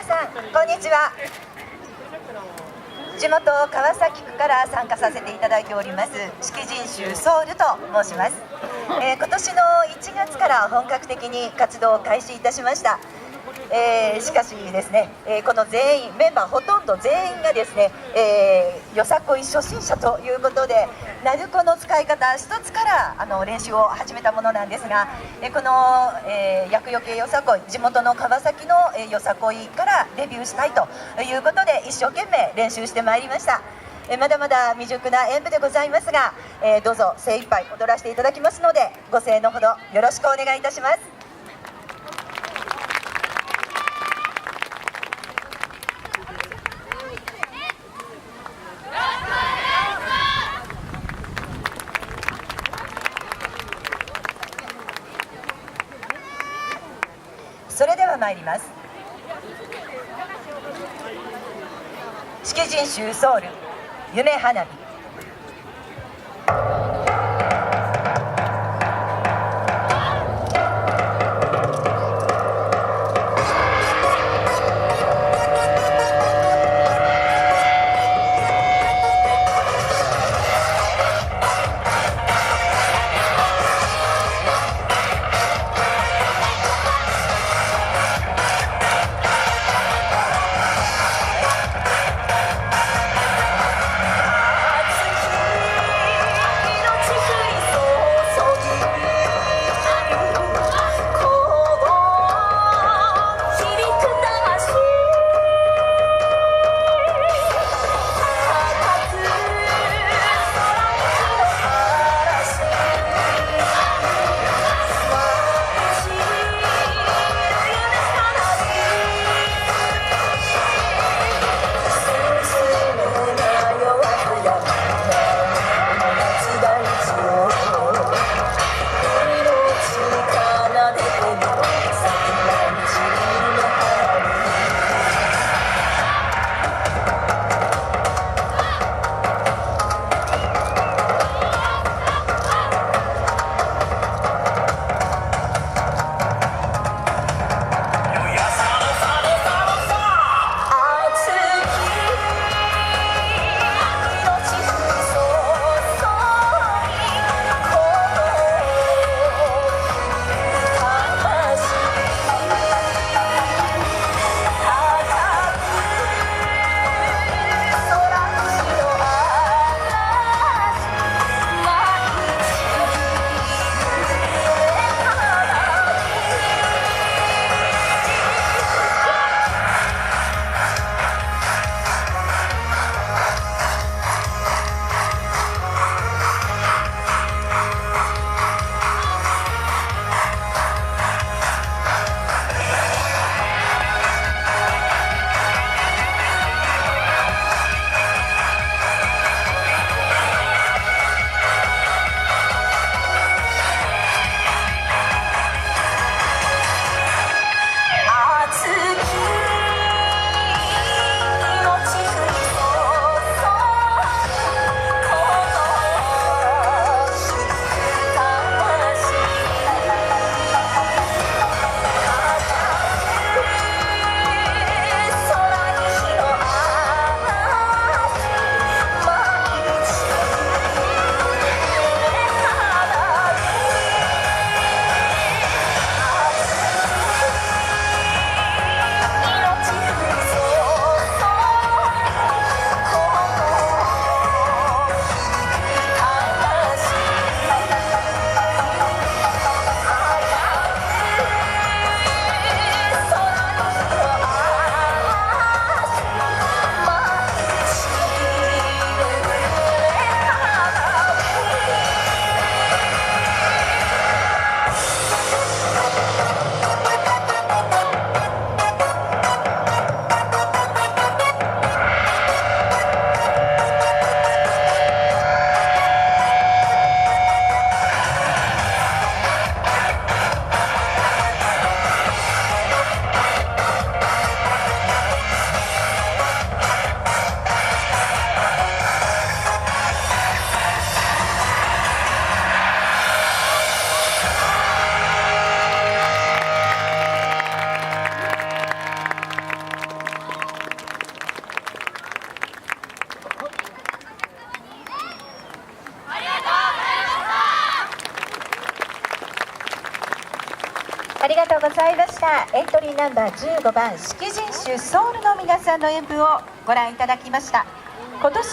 さんこんにちは。地元川崎区から参加させていただいております式人衆ソウルと申します。今年の1月から本格的に活動を開始いたしました。しかしですね、この全員メンバーほとんど全員がですね、よさこい初心者ということで鳴子の使い方一つから練習を始めたものなんですが、この、厄除けよさこい地元の川崎の、よさこいからデビューしたいということで一生懸命練習してまいりました。まだまだ未熟な演舞でございますが、どうぞ精一杯踊らせていただきますのでご声援のほどよろしくお願いいたします。それでは参ります。式人衆ソウル夢花火。ありがとうございました。エントリーナンバー15番、式人種ソウルの皆さんの演舞をご覧いただきました。今年の